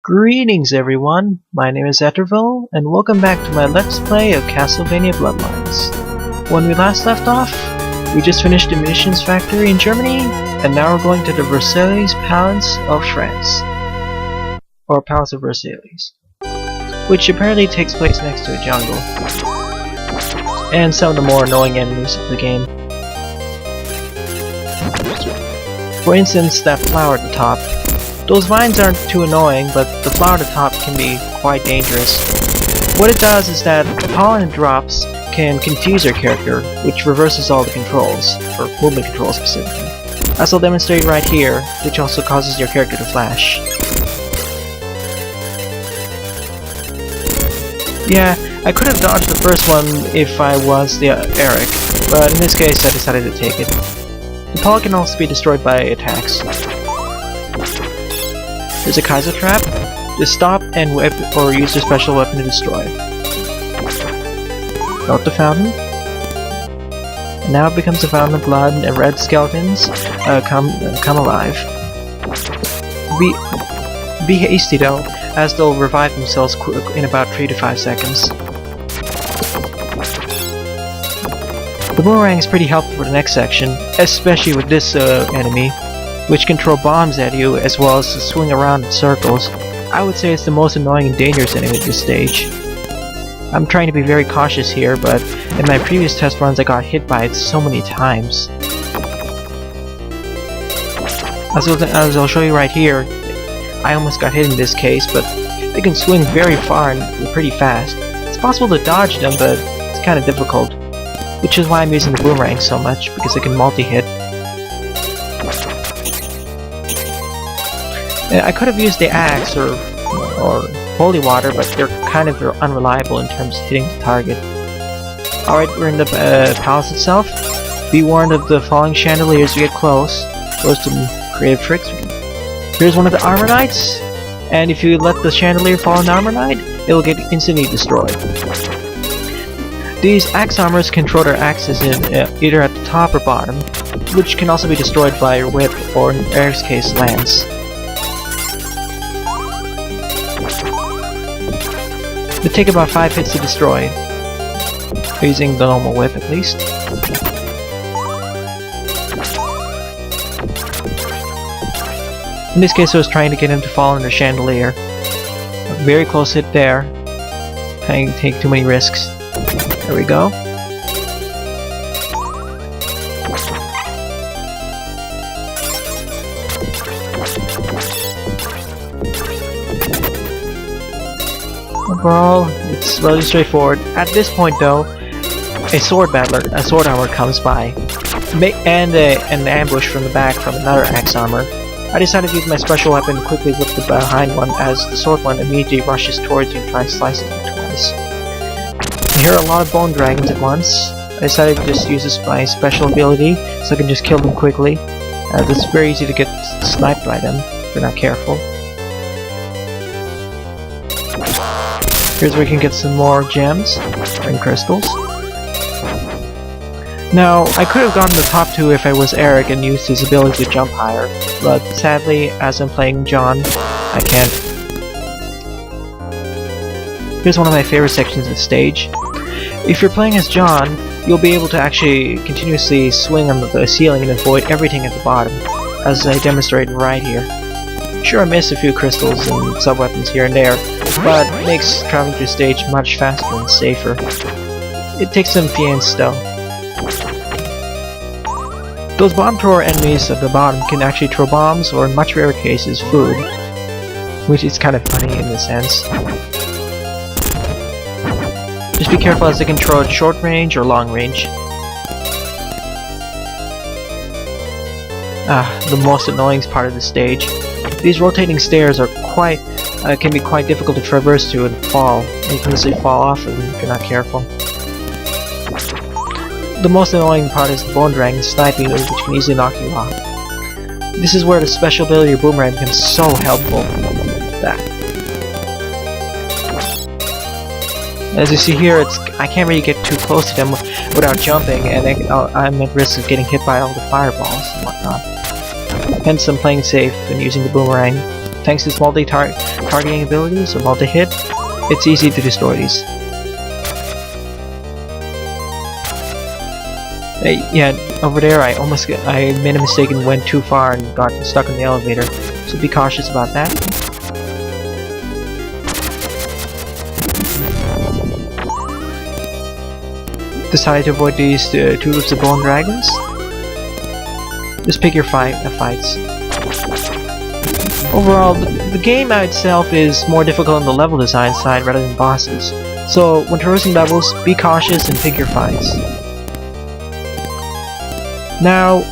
Greetings everyone, my name is Etterville, and welcome back to my Let's Play of Castlevania Bloodlines. When we last left off, we just finished the munitions factory in Germany, and now we're going to the Versailles Palace of France. Or Palace of Versailles. Which apparently takes place next to a jungle. And some of the more annoying enemies of the game. For instance, that flower at the top. Those vines aren't too annoying, but the flower at the top can be quite dangerous. What it does is that the pollen it drops can confuse your character, which reverses all the controls, or movement controls specifically. As I'll demonstrate right here, which also causes your character to flash. Yeah, I could have dodged the first one if I was the Eric, but in this case I decided to take it. The pollen can also be destroyed by attacks. There's a Kaiser trap. Just stop and whip or use your special weapon to destroy. Note the fountain. And now it becomes a fountain of blood and red skeletons come alive. Be hasty though, as they'll revive themselves in about 3 to 5 seconds. The boomerang is pretty helpful for the next section, especially with this enemy, which can throw bombs at you as well as to swing around in circles. I would say it's the most annoying and dangerous enemy at this stage. I'm trying to be very cautious here, but in my previous test runs I got hit by it so many times. As I'll show you right here, I almost got hit in this case, but they can swing very far and pretty fast. It's possible to dodge them, but it's kind of difficult. Which is why I'm using the boomerang so much, because it can multi-hit. I could have used the axe or holy water, but they're kind of unreliable in terms of hitting the target. Alright, we're in the palace itself. Be warned of the falling chandeliers as you get close. Those some creative tricks. Here's one of the armor knights, and if you let the chandelier fall on the armor knight, it'll get instantly destroyed. These axe armors can throw their axes in either at the top or bottom, which can also be destroyed by your whip or in Eric's case, lance. It would take about 5 hits to destroy, using the normal whip at least. In this case I was trying to get him to fall under chandelier. A very close hit there. Trying to take too many risks. There we go. Overall, it's really straightforward. At this point though, a sword armor comes by, and an ambush from the back from another axe armor. I decided to use my special weapon and quickly whip the behind one as the sword one immediately rushes towards you and tries slicing you twice. And here are a lot of bone dragons at once. I decided to just use this my special ability so I can just kill them quickly. It's very easy to get sniped by them if you're not careful. Here's where you can get some more gems and crystals. Now, I could have gotten the top two if I was Eric and used his ability to jump higher, but sadly, as I'm playing John, I can't. Here's one of my favorite sections of the stage. If you're playing as John, you'll be able to actually continuously swing on the ceiling and avoid everything at the bottom, as I demonstrated right here. Sure, I missed a few crystals and sub-weapons here and there, but it makes traveling through the stage much faster and safer. It takes some fiance though. Those bomb thrower enemies at the bottom can actually throw bombs, or in much rarer cases, food. Which is kind of funny in a sense. Just be careful as they can throw at short range or long range. The most annoying part of the stage. These rotating stairs are can be quite difficult to traverse to and fall. And you can easily fall off them if you're not careful. The most annoying part is the bone dragon sniping you, which can easily knock you off. This is where the special ability of boomerang becomes so helpful. As you see here, I can't really get too close to them without jumping, and I'm at risk of getting hit by all the fireballs and whatnot. Hence I'm playing safe and using the boomerang. Thanks to its multi-targeting abilities or multi-hit, it's easy to destroy these. Yeah, over there I made a mistake and went too far and got stuck in the elevator, so be cautious about that. Decided to avoid these two groups of bone dragons. Just pick your fights. Overall, the game itself is more difficult on the level design side rather than bosses, so when traversing levels, be cautious and pick your fights. Now,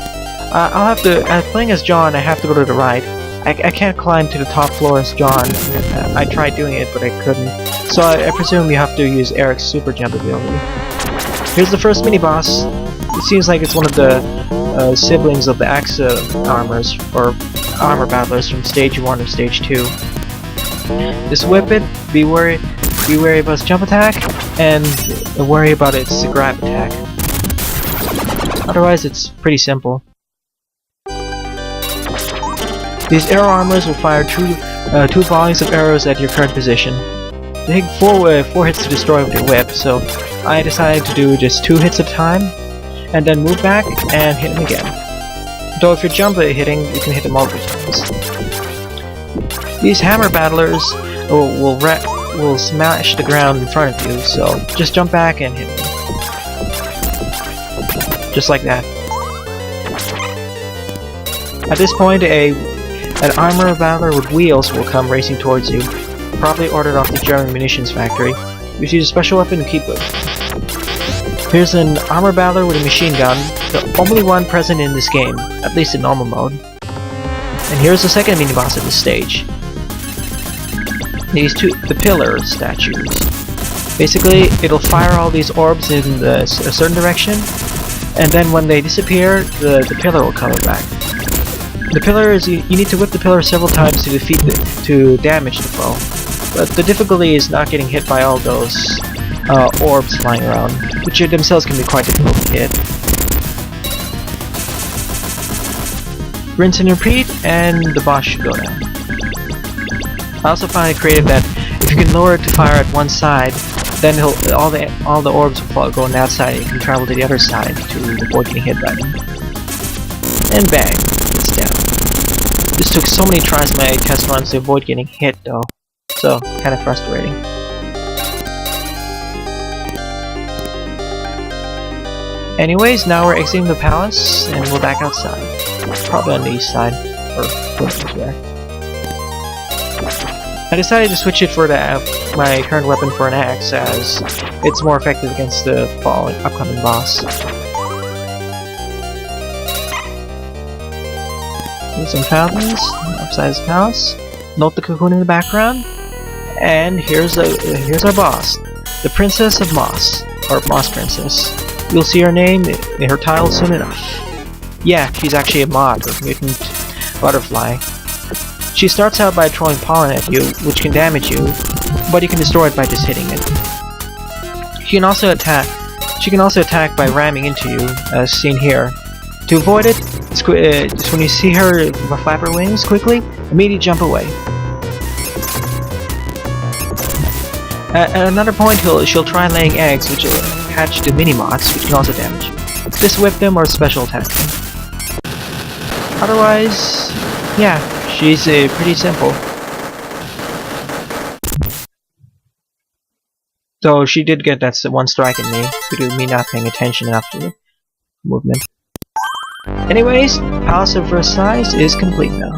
I'll have to, playing as John, I have to go to the right. I can't climb to the top floor as John. I tried doing it, but I couldn't. So I presume you have to use Eric's super jump ability. Here's the first mini-boss. It seems like it's one of the siblings of the axe armors, or armor battlers from stage 1 or stage 2. Just whip it, be wary about its jump attack, and worry about its grab attack. Otherwise, it's pretty simple. These arrow armors will fire two volleys of arrows at your current position. They take 4 hits to destroy with your whip, so I decided to do just 2 hits at a time, and then move back and hit him again. Though if you're jump hitting, you can hit them multiple times. These hammer battlers will smash the ground in front of you, so just jump back and hit them. Just like that. At this point, an armor battler with wheels will come racing towards you, probably ordered off the German munitions factory. Use a special weapon and keep it. Here's an armor battler with a machine gun, the only one present in this game, at least in normal mode. And here's the second mini-boss of this stage. The pillar statues. Basically, it'll fire all these orbs in a certain direction, and then when they disappear, the pillar will come back. The pillar is you need to whip the pillar several times to damage the foe. But the difficulty is not getting hit by all those orbs flying around, which themselves can be quite difficult to hit. Rinse and repeat, and the boss should go down. I also find it creative that if you can lower it to fire at one side, then all the orbs will go on that side, and you can travel to the other side to avoid getting hit by them. And bang, it's down. This took so many tries in my test runs to avoid getting hit though, so kind of frustrating. Anyways, now we're exiting the palace, and we're back outside. Probably on the east side, or close to there. I decided to switch it for my current weapon for an axe, as it's more effective against the upcoming boss. Here's some fountains, outside the palace. Note the cocoon in the background. And here's our boss, the Princess of Moss, or Moss Princess. You'll see her name, her title soon enough. Yeah, she's actually a mod, or mutant butterfly. She starts out by throwing pollen at you, which can damage you, but you can destroy it by just hitting it. She can also attack by ramming into you, as seen here. To avoid it, just when you see her flap her wings quickly, immediately jump away. At another point, she'll try laying eggs, which will hatch to mini-moths, which can also damage you. Just whip them or special attack them. Otherwise, yeah, she's pretty simple. So she did get that one strike at me, due to me not paying attention enough to the movement. Anyways, Palace of Versailles is complete now.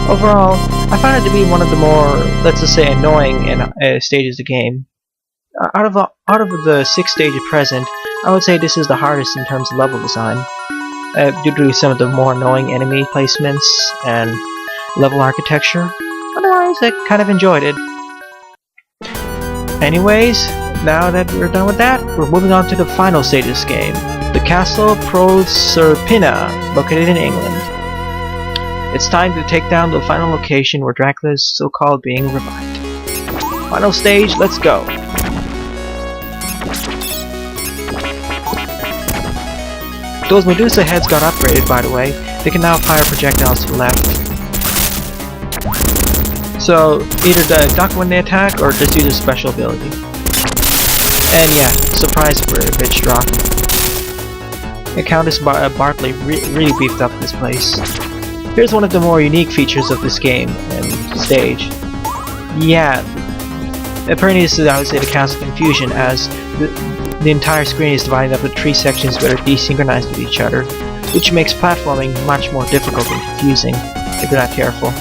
Overall, I find it to be one of the more, let's just say, annoying stages of the game. Out of the 6 stages present, I would say this is the hardest in terms of level design, due to some of the more annoying enemy placements and level architecture. Otherwise, I kind of enjoyed it. Anyways, now that we're done with that, we're moving on to the final stage of this game, the Castle Prosperina, located in England. It's time to take down the final location where Dracula is so-called being revived. Final stage, let's go! Those Medusa heads got upgraded, by the way. They can now fire projectiles to the left. So either duck when they attack or just use a special ability. And yeah, surprise for a bitch drop. Countess Bartley really beefed up this place. Here's one of the more unique features of this game and stage. Yeah, apparently this is, I would say, the Castle Confusion, as the entire screen is divided up into 3 sections that are desynchronized with each other, which makes platforming much more difficult and confusing if you're not careful.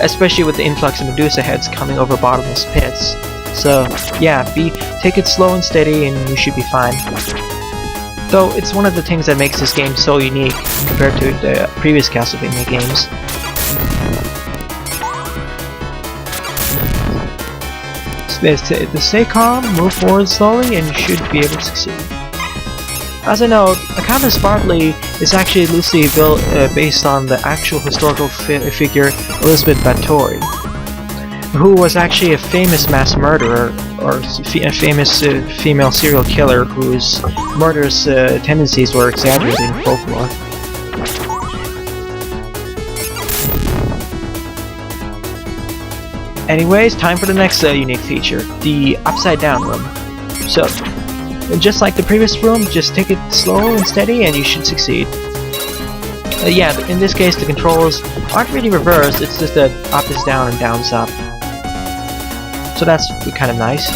Especially with the influx of Medusa heads coming over bottomless pits. So yeah, take it slow and steady and you should be fine. Though it's one of the things that makes this game so unique compared to the previous Castlevania games. Stay calm, move forward slowly, and you should be able to succeed. As a note, Countess Bartley is actually loosely based on the actual historical figure Elizabeth Bathory, who was actually a famous mass murderer, or a famous female serial killer whose murderous tendencies were exaggerated in folklore. Anyways, time for the next unique feature, the upside down room. So, just like the previous room, just take it slow and steady and you should succeed. Yeah, in this case the controls aren't really reversed, it's just that up is down and down's up. So that's kind of nice.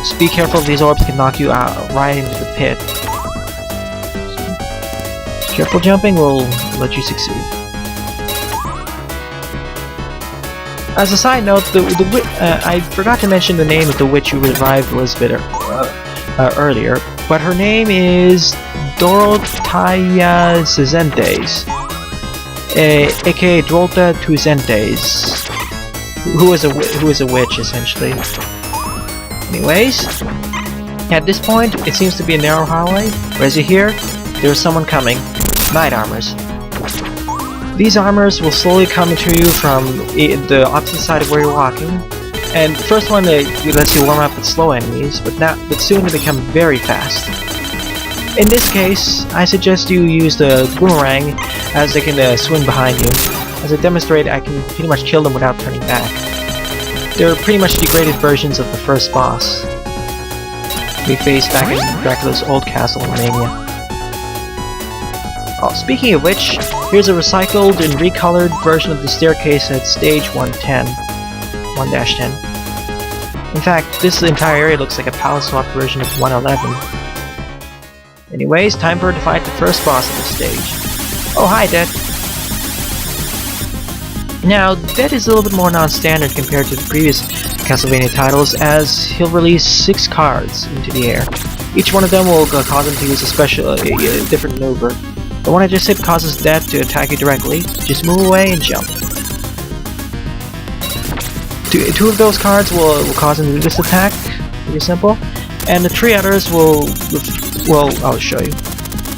Just be careful, these orbs can knock you out right into the pit. So, careful jumping will let you succeed. As a side note, I forgot to mention the name of the witch who revived Elizabeth earlier, but her name is Dorotaya Cezentes, aka Drolta Tuzentes, who is a witch essentially. Anyways, at this point it seems to be a narrow hallway, but as you hear, there's someone coming. Knight armors. These armors will slowly come into you from the opposite side of where you're walking, and the first one lets you warm up with slow enemies, but soon they become very fast. In this case, I suggest you use the boomerang, as they can swing behind you. As I demonstrate, I can pretty much kill them without turning back. They're pretty much degraded versions of the first boss we faced back in Dracula's old castle in Romania. Oh, speaking of which, here's a recycled and recolored version of the staircase at stage 110. 1-10. In fact, this entire area looks like a Palace swap version of 111. Anyways, time for her to fight the first boss of the stage. Oh, hi, Dead. Now, Dead is a little bit more non-standard compared to the previous Castlevania titles, as he'll release 6 cards into the air. Each one of them will cause him to use a special, different maneuver. The one I just hit causes Death to attack you directly. Just move away and jump. Two of those cards will cause him to do this attack. Pretty simple. And the 3 others will, well, I'll show you.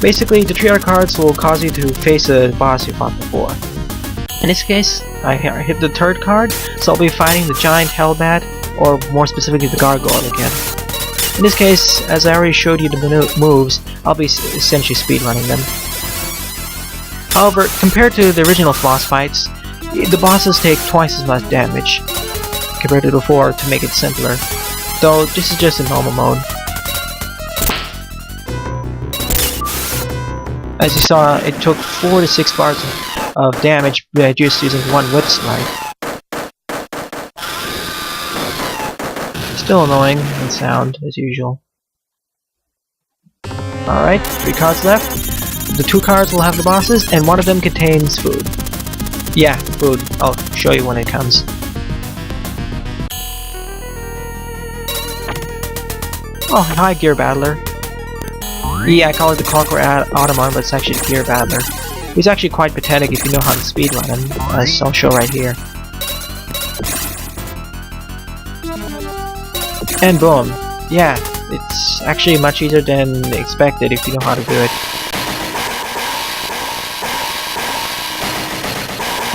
Basically, the 3 other cards will cause you to face a boss you fought before. In this case, I hit the 3rd card, so I'll be fighting the giant Hellbat, or more specifically the Gargoyle again. In this case, as I already showed you the moves, I'll be essentially speedrunning them. However, compared to the original boss fights, the bosses take twice as much damage compared to before to make it simpler, though this is just a normal mode. As you saw, it took 4 to 6 bars of damage just using one whip strike. Still annoying in sound, as usual. Alright, 3 cards left. The 2 cards will have the bosses, and one of them contains food. Yeah, food. I'll show you when it comes. Oh, hi, Gear Battler. Yeah, I call it the Conqueror Ottoman, but it's actually the Gear Battler. He's actually quite pathetic if you know how to speedrun him, as I'll show right here. And boom. Yeah, it's actually much easier than expected if you know how to do it.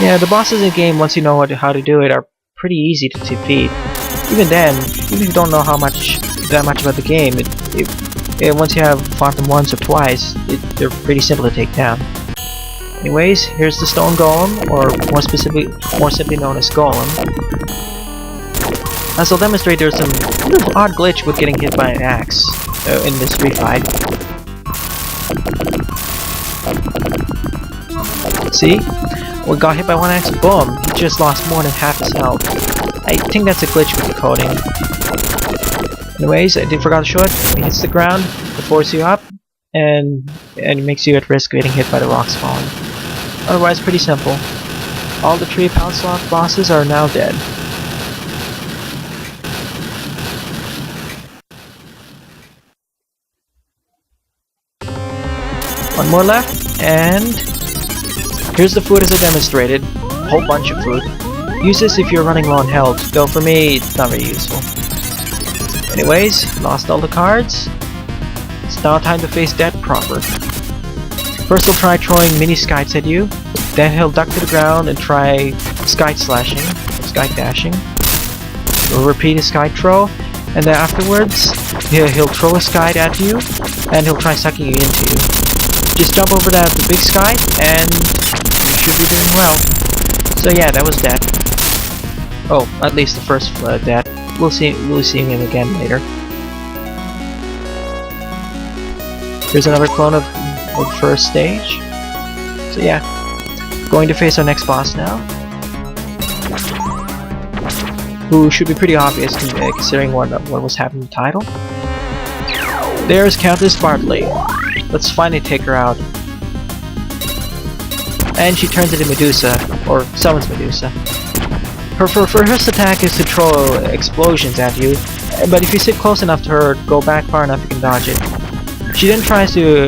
Yeah, the bosses in the game, once you know how to do it, are pretty easy to defeat. Even then, even if you don't know that much about the game, once you have fought them once or twice, they're pretty simple to take down. Anyways, here's the stone golem, or more simply known as golem. As I'll demonstrate, there's some odd glitch with getting hit by an axe in this refight. See? We got hit by one axe, boom! He just lost more than half his health. I think that's a glitch with the coding. Anyways, I did forgot to show it. It hits the ground, it forces you up, and it makes you at risk of getting hit by the rocks falling. Otherwise, pretty simple. All the 3 Palace bosses are now dead. One more left, and here's the food as I demonstrated. Whole bunch of food. Use this if you're running low on health, though for me it's not very useful. Anyways, lost all the cards. It's now time to face death proper. First he'll try throwing mini skites at you, then he'll duck to the ground and try skite slashing, or skite dashing. He'll repeat his skite throw, and then afterwards he'll throw a skite at you, and he'll try sucking you into you. Just jump over the big skite, and you should be doing well. So yeah, that was death. Oh, at least the first death. We'll see him again later. Here's another clone of the first stage. So yeah, going to face our next boss now, who should be pretty obvious considering what was happening in the title. There's Countess Bartley. Let's finally take her out. And she turns into Medusa, or summons Medusa. Her first attack is to throw explosions at you, but if you sit close enough to her, go back far enough, you can dodge it. She then tries to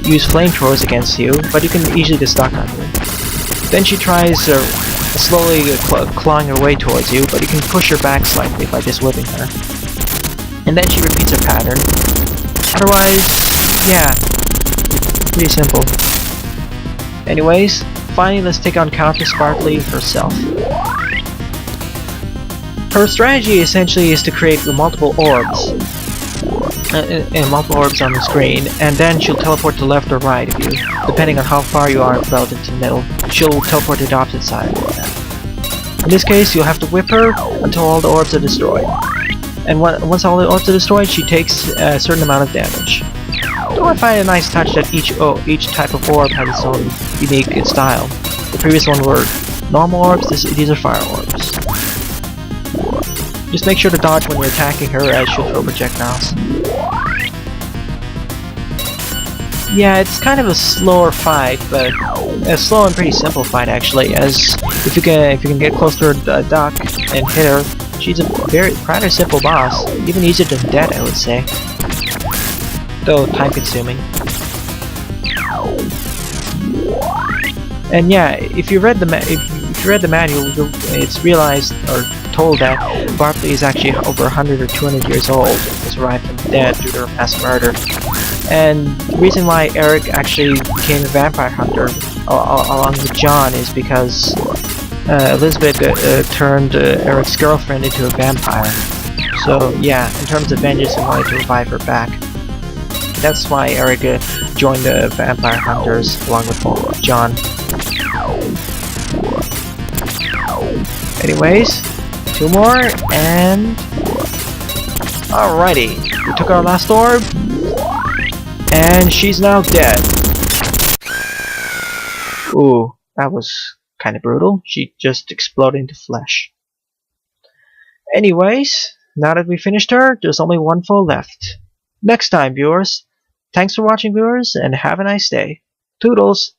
use flamethrowers against you, but you can easily just duck under her. Then she tries slowly clawing her way towards you, but you can push her back slightly by just whipping her. And then she repeats her pattern. Otherwise, yeah, pretty simple. Anyways, finally let's take on Countess Bartley herself. Her strategy essentially is to create multiple orbs. Multiple orbs on the screen, and then she'll teleport to the left or right of you, depending on how far you are relative to the middle. She'll teleport to the opposite side. In this case, you'll have to whip her until all the orbs are destroyed. And once all the orbs are destroyed, she takes a certain amount of damage. Though I find it a nice touch that each type of orb has its own unique style. The previous one were normal orbs, these are fire orbs. Just make sure to dodge when you're attacking her, as she'll throw projectiles. Yeah, it's kind of a slower fight, but a slow and pretty simple fight actually, as if you can get close to her duck and hit her, she's a rather simple boss, even easier than dead, I would say. Though time consuming. And yeah, if you read the manual, it's realized or told that Bartley is actually over 100 or 200 years old and was arrived from the dead due to her mass murder. And the reason why Eric actually became a vampire hunter along with John is because Elizabeth turned Eric's girlfriend into a vampire. So yeah, in terms of vengeance, he wanted to revive her back. That's why Eric joined the vampire hunters along with John. Anyways, 2 more, and alrighty, we took our last orb, and she's now dead. Ooh, that was kind of brutal. She just exploded into flesh. Anyways, now that we finished her, there's only one foe left. Next time, viewers. Thanks for watching, viewers, and have a nice day. Toodles!